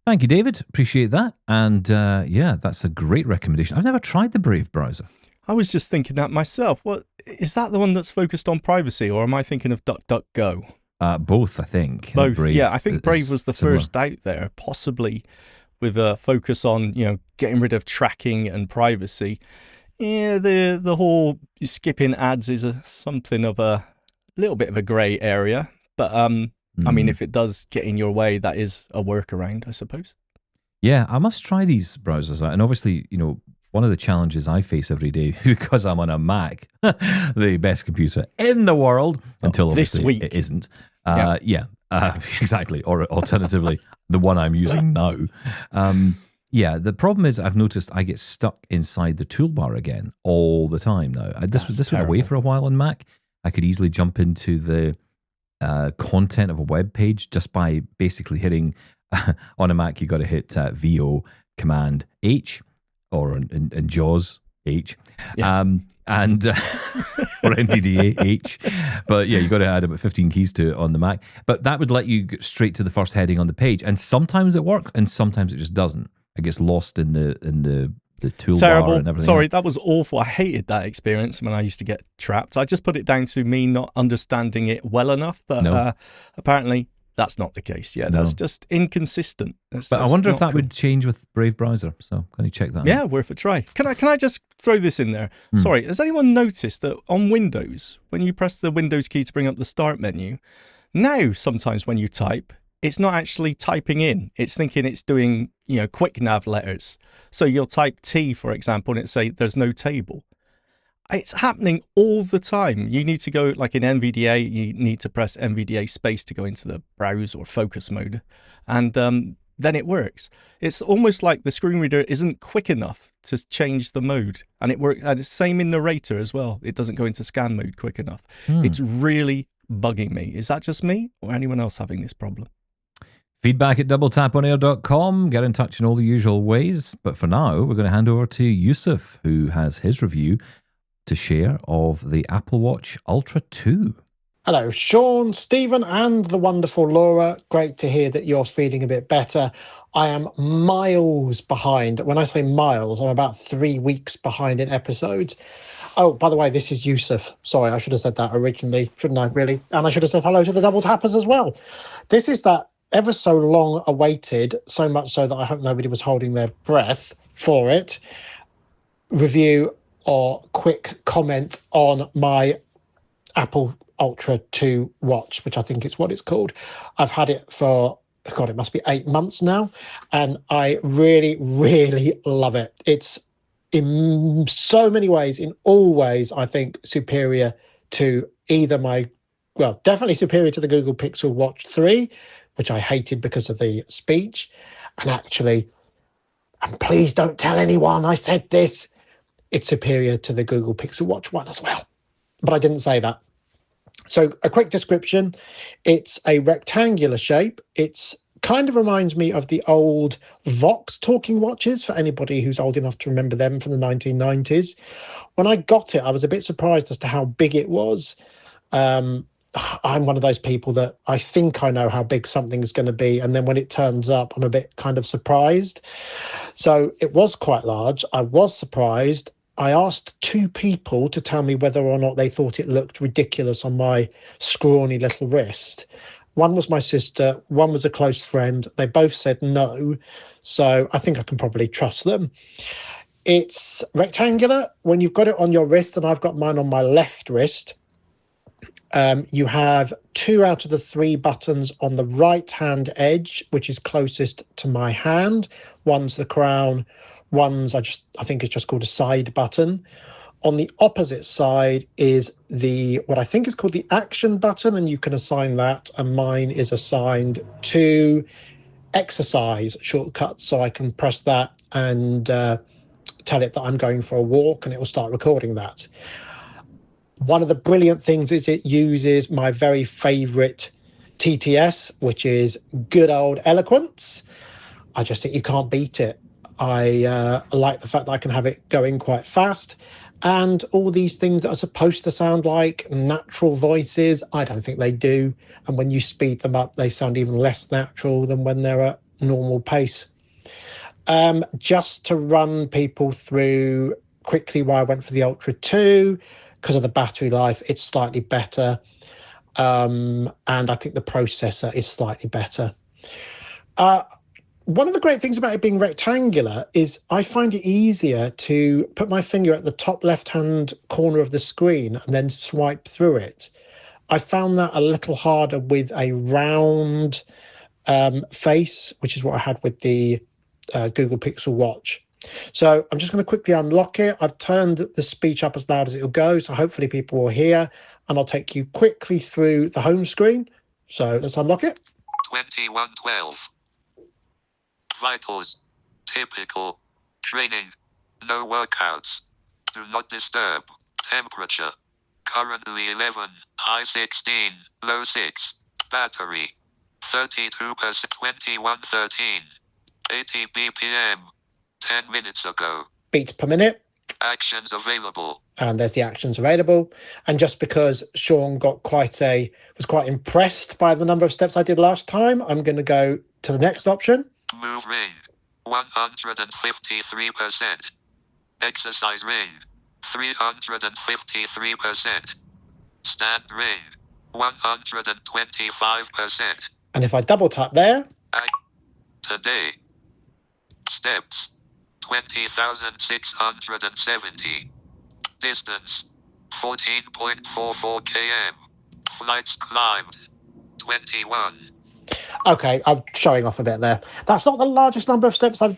Thank you, David. Appreciate that. And that's a great recommendation. I've never tried the Brave browser. I was just thinking that myself. What is that the one that's focused on privacy, or am I thinking of DuckDuckGo? Both, I think. Both, Brave, yeah. I think Brave was the similar. first out there, possibly with a focus on, getting rid of tracking and privacy. Yeah, the whole skipping ads is something of a little bit of a grey area. But, I mean, if it does get in your way, that is a workaround, I suppose. Yeah, I must try these browsers out. And obviously, one of the challenges I face every day, because I'm on a Mac, the best computer in the world, until obviously this week. It isn't. Exactly. Or alternatively, the one I'm using now. The problem is I've noticed I get stuck inside the toolbar again all the time now. This went away for a while on Mac. I could easily jump into the content of a web page just by basically hitting, on a Mac, you got to hit VO Command H, or in JAWS H. Yes. And or NVDA H, but yeah, you got to add about 15 keys to it on the Mac. But that would let you get straight to the first heading on the page, and sometimes it works, and sometimes it just doesn't. It gets lost in the toolbar. Terrible. And everything. Sorry, else. that was awful. I hated that experience when I used to get trapped. I just put it down to me not understanding it well enough, but apparently that's not the case. Yeah, that's just inconsistent. But I wonder if that would change with Brave Browser. So can you check that out? Yeah, worth a try. Can I just throw this in there? Sorry, has anyone noticed that on Windows, when you press the Windows key to bring up the start menu, now sometimes when you type, it's not actually typing in. It's thinking it's doing, quick nav letters. So you'll type T, for example, and it say there's no table. It's happening all the time. You need to go, like in NVDA, you need to press NVDA space to go into the browse or focus mode. And then it works. It's almost like the screen reader isn't quick enough to change the mode. And it works. And it's same in narrator as well. It doesn't go into scan mode quick enough. It's really bugging me. Is that just me or anyone else having this problem? Feedback at doubletaponair.com. Get in touch in all the usual ways. But for now, we're going to hand over to Yusuf, who has his review to share of the Apple Watch Ultra 2. Hello, Shaun, Stephen, and the wonderful Laura. Great to hear that you're feeling a bit better. I am miles behind. When I say miles, I'm about 3 weeks behind in episodes. Oh, by the way, this is Yusuf. Sorry, I should have said that originally, shouldn't I, really? And I should have said hello to the double tappers as well. This is that ever so long awaited, so much so that I hope nobody was holding their breath for it, review or quick comment on my Apple Ultra 2 watch, which I think is what it's called. I've had it for, God, it must be 8 months now, and I really, really love it. It's in so many ways, in all ways, I think superior to either definitely superior to the Google Pixel Watch 3, which I hated because of the speech, and actually, and please don't tell anyone I said this, it's superior to the Google Pixel Watch 1 as well. But I didn't say that. So a quick description. It's a rectangular shape. It's kind of reminds me of the old Vox talking watches, for anybody who's old enough to remember them from the 1990s. When I got it, I was a bit surprised as to how big it was. I'm one of those people that I think I know how big something's going to be, and then when it turns up, I'm a bit kind of surprised. So it was quite large. I was surprised. I asked 2 people to tell me whether or not they thought it looked ridiculous on my scrawny little wrist. One was my sister, one was a close friend. They both said no, so I think I can probably trust them. It's rectangular. When you've got it on your wrist, and I've got mine on my left wrist, you have 2 out of the 3 buttons on the right-hand edge, which is closest to my hand. One's the crown, one's I think it's just called a side button. On the opposite side is what I think is called the action button, and you can assign that, and mine is assigned to exercise shortcuts, so I can press that and tell it that I'm going for a walk, and it will start recording that. One of the brilliant things is it uses my very favourite TTS, which is good old eloquence. I just think you can't beat it. I like the fact that I can have it going quite fast. And all these things that are supposed to sound like natural voices, I don't think they do. And when you speed them up, they sound even less natural than when they're at normal pace. Just to run people through quickly why I went for the Ultra 2, because of the battery life, it's slightly better. And I think the processor is slightly better. One of the great things about it being rectangular is I find it easier to put my finger at the top left-hand corner of the screen and then swipe through it. I found that a little harder with a round face, which is what I had with the Google Pixel Watch. So I'm just going to quickly unlock it. I've turned the speech up as loud as it'll go, so hopefully people will hear, and I'll take you quickly through the home screen. So let's unlock it. 2112. Vitals. Typical. Training. No workouts. Do not disturb. Temperature. Currently 11. High 16. Low 6. Battery. 32%. 2113. 80 BPM. 10 minutes ago. Beats per minute. Actions available. And there's the actions available. And just because Shaun was quite impressed by the number of steps I did last time, I'm going to go to the next option. Move rate. 153%. Exercise rate. 353%. Stand rate. 125%. And if I double tap there. Today. Steps. 20,670. Distance. 14.44 km. Flights climbed. 21. Okay, I'm showing off a bit there. That's not the largest number of steps the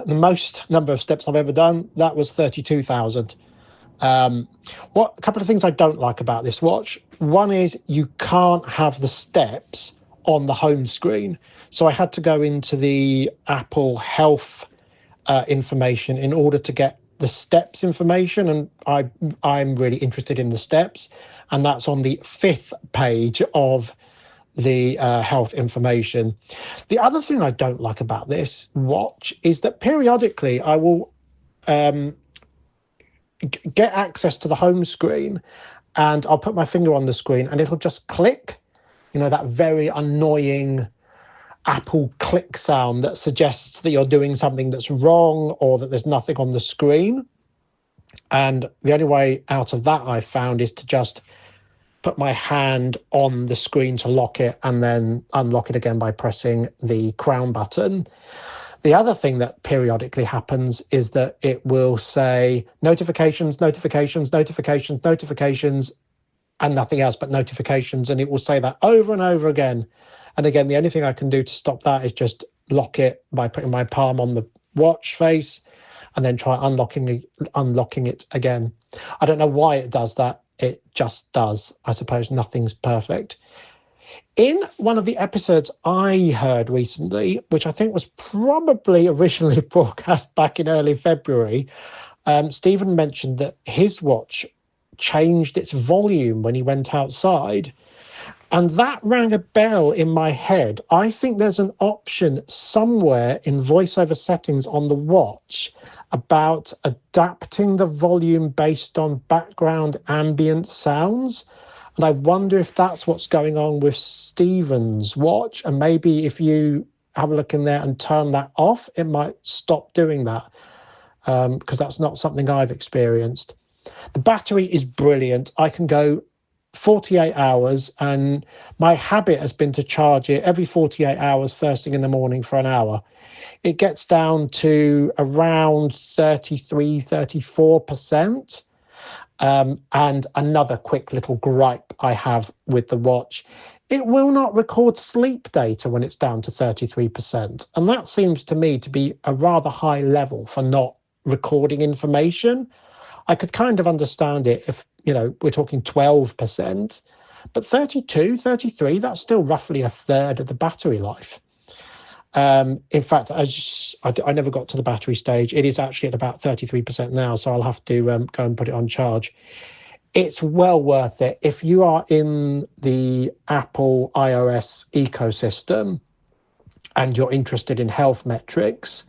most number of steps I've ever done. That was 32,000. A couple of things I don't like about this watch. One is you can't have the steps on the home screen. So I had to go into the Apple Health information in order to get the steps information, and I'm really interested in the steps, and that's on the 5th page of the health information. The other thing I don't like about this watch is that periodically I will get access to the home screen, and I'll put my finger on the screen and it'll just click, that very annoying Apple click sound that suggests that you're doing something that's wrong or that there's nothing on the screen. And the only way out of that I've found is to just put my hand on the screen to lock it and then unlock it again by pressing the crown button. The other thing that periodically happens is that it will say notifications, notifications, notifications, notifications, and nothing else but notifications. And it will say that over and over again. And again, the only thing I can do to stop that is just lock it by putting my palm on the watch face and then try unlocking it again. I don't know why it does that. It just does. I suppose nothing's perfect. In one of the episodes I heard recently, which I think was probably originally broadcast back in early February, Stephen mentioned that his watch changed its volume when he went outside. And that rang a bell in my head. I think there's an option somewhere in voiceover settings on the watch about adapting the volume based on background ambient sounds. And I wonder if that's what's going on with Stephen's watch. And maybe if you have a look in there and turn that off, it might stop doing that, because that's not something I've experienced. The battery is brilliant. I can go 48 hours, and my habit has been to charge it every 48 hours first thing in the morning for an hour. It gets down to around 33-34%. And another quick little gripe I have with the watch, it will not record sleep data when it's down to 33%. And that seems to me to be a rather high level for not recording information. I could kind of understand it if, we're talking 12%, but 32, 33, that's still roughly a third of the battery life. In fact, I never got to the battery stage. It is actually at about 33% now, so I'll have to go and put it on charge. it's well worth it. If you are in the Apple iOS ecosystem and you're interested in health metrics,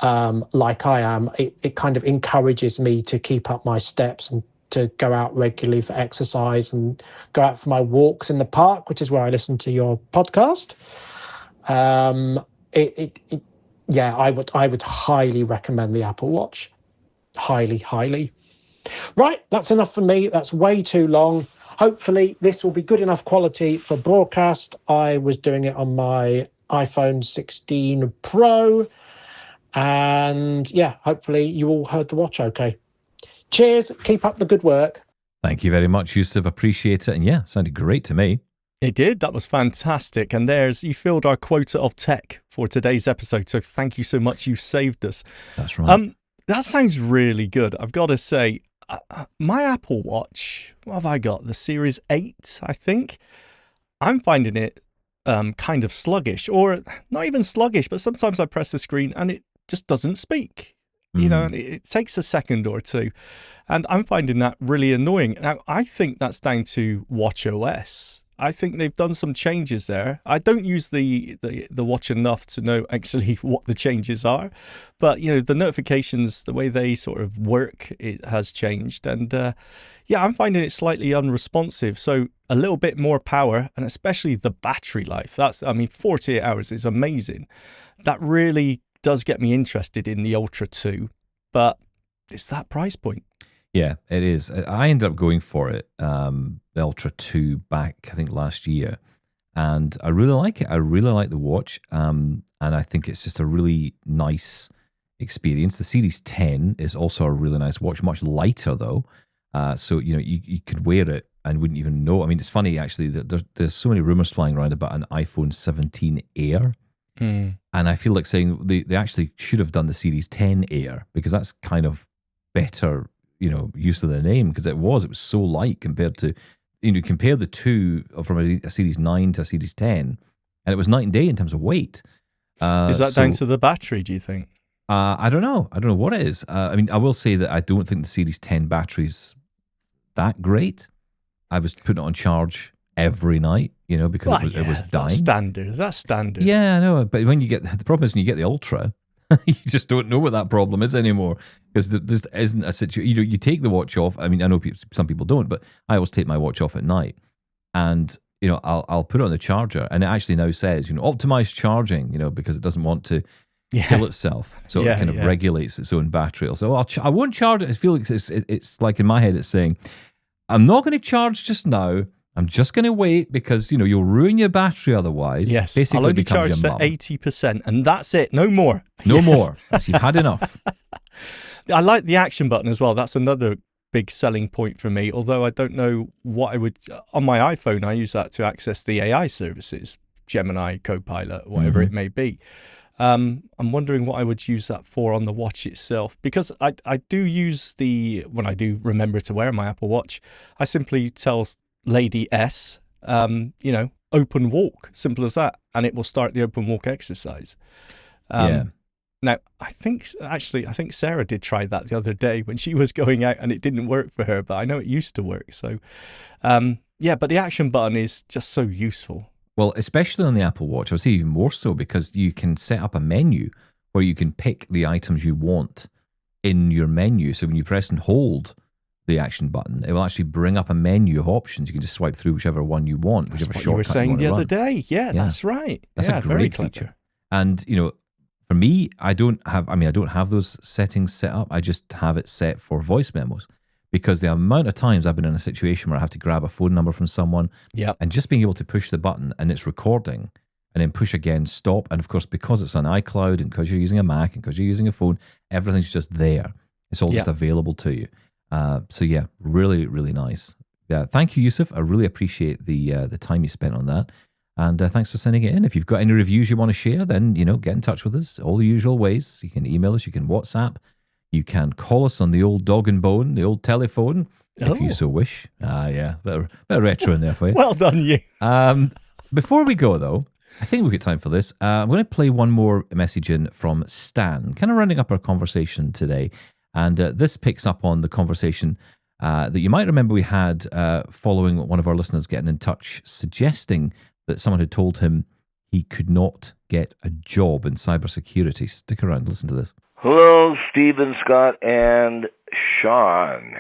like I am, it kind of encourages me to keep up my steps and to go out regularly for exercise and go out for my walks in the park, which is where I listen to your podcast. Yeah, I would highly recommend the Apple Watch. Highly. Right, that's enough for me. That's way too long. Hopefully this will be good enough quality for broadcast. I was doing it on my iPhone 16 Pro. And yeah, hopefully you all heard the watch okay. Cheers. Keep up the good work. Thank you very much, Yusuf. Appreciate it. And yeah, sounded great to me. It did. That was fantastic. And you filled our quota of tech for today's episode. So thank you so much. You saved us. That's right. That sounds really good. I've got to say, my Apple Watch, what have I got? The Series 8, I think. I'm finding it kind of sluggish, or not even sluggish, but sometimes I press the screen and it just doesn't speak. You know, and it takes a second or two. And I'm finding that really annoying. Now, I think that's down to WatchOS. I think they've done some changes there. I don't use the watch enough to know actually what the changes are. But, you know, the notifications, the way they sort of work, it has changed. And, yeah, I'm finding it slightly unresponsive. So a little bit more power, and especially the battery life. 48 hours is amazing. That really does get me interested in the Ultra 2. But it's that price point. Yeah, it is. I ended up going for it, the Ultra 2 back, I think, last year. And I really like it. I really like the watch. And I think it's just a really nice experience. The Series 10 is also a really nice watch, much lighter though. So, you know, you could wear it and wouldn't even know. I mean, it's funny, actually, that there's so many rumors flying around about an iPhone 17 Air. And I feel like saying they actually should have done the Series 10 Air, because that's kind of better, you know, use of the name, because it was so light compared to, you know, compare the two from a Series 9 to a Series 10, and it was night and day in terms of weight. Is that down to the battery, do you think? I don't know. I don't know what it is. I mean, I will say that I don't think the Series 10 battery's that great. I was putting it on charge every night, you know, because it was dying. That's standard. Yeah, I know. But the problem is when you get the Ultra, you just don't know what that problem is anymore, because there just isn't a situation. You know, you take the watch off. I mean, I know some people don't, but I always take my watch off at night, and you know, I'll put it on the charger, and it actually now says, you know, optimize charging, you know, because it doesn't want to kill itself, so it kind of regulates its own battery. So I won't charge it. I feel like it's like in my head, it's saying, I'm not going to charge just now. I'm just going to wait, because, you know, you'll ruin your battery otherwise. Yes, basically I'll only charge to 80%, and that's it. No more. No more. You've had enough. I like the action button as well. That's another big selling point for me, although I don't know what I would... On my iPhone, I use that to access the AI services, Gemini, Copilot, whatever it may be. I'm wondering what I would use that for on the watch itself, because I do use when I do remember to wear my Apple Watch, I simply tell Lady S, you know, open walk, simple as that, and it will start the open walk exercise. Now, I think Sarah did try that the other day when she was going out, and it didn't work for her, but I know it used to work. So, yeah, but the action button is just so useful. Well, especially on the Apple Watch, I would say even more so, because you can set up a menu where you can pick the items you want in your menu. So when you press and hold the action button, it will actually bring up a menu of options. You can just swipe through whichever one you want, whichever shortcut you were saying the other day. Yeah, yeah, that's right. That's a great feature. And, you know, for me, I don't have those settings set up. I just have it set for voice memos, because the amount of times I've been in a situation where I have to grab a phone number from someone, and just being able to push the button and it's recording, and then push again, stop. And of course, because it's on iCloud and because you're using a Mac and because you're using a phone, everything's just there. It's all just available to you. So yeah, really, really nice. Yeah, thank you, Yusuf. I really appreciate the time you spent on that. And thanks for sending it in. If you've got any reviews you want to share, then, you know, get in touch with us. All the usual ways. You can email us, you can WhatsApp, you can call us on the old dog and bone, the old telephone, if you so wish. Yeah, bit of retro in there for you. Well done, you. Before we go, though, I think we've got time for this. I'm going to play one more message in from Stan, kind of rounding up our conversation today. And this picks up on the conversation that you might remember we had following one of our listeners getting in touch, suggesting that someone had told him he could not get a job in cybersecurity. Stick around, listen to this. Hello, Stephen, Scott, and Shaun.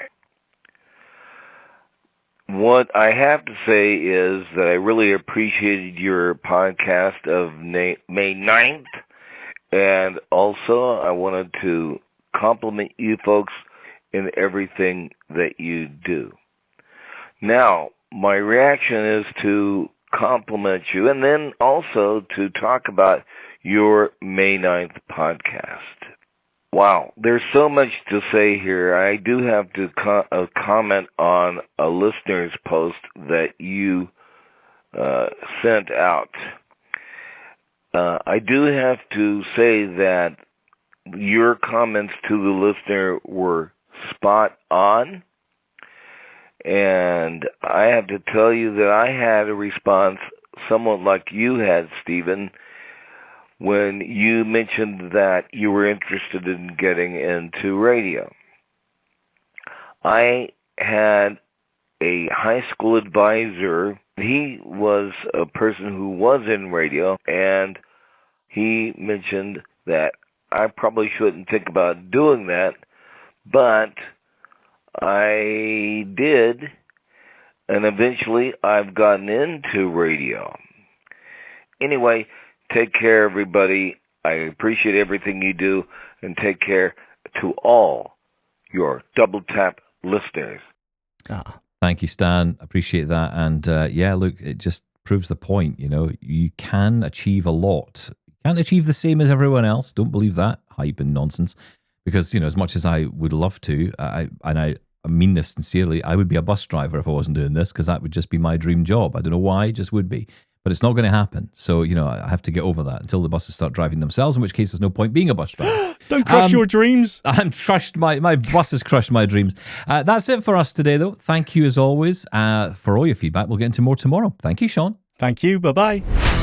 What I have to say is that I really appreciated your podcast of May 9th, and also I wanted to compliment you folks in everything that you do. Now, my reaction is to compliment you and then also to talk about your May 9th podcast. Wow, there's so much to say here. I do have to comment on a listener's post that you sent out. I do have to say that your comments to the listener were spot on, and I have to tell you that I had a response somewhat like you had, Stephen, when you mentioned that you were interested in getting into radio. I had a high school advisor. He was a person who was in radio, and he mentioned that I probably shouldn't think about doing that, but I did, and eventually I've gotten into radio. Anyway, take care, everybody. I appreciate everything you do, and take care to all your Double Tap listeners. Thank you, Stan. Appreciate that. And yeah, look, it just proves the point. You know, you can achieve a lot. You can't achieve the same as everyone else. Don't believe that hype and nonsense. Because, you know, as much as I would love to, I mean this sincerely, I would be a bus driver if I wasn't doing this, because that would just be my dream job. I don't know why, it just would be. But it's not going to happen. So, you know, I have to get over that until the buses start driving themselves, in which case there's no point being a bus driver. Don't crush your dreams. I'm crushed. My bus has crushed my dreams. That's it for us today, though. Thank you, as always, for all your feedback. We'll get into more tomorrow. Thank you, Shaun. Thank you. Bye-bye.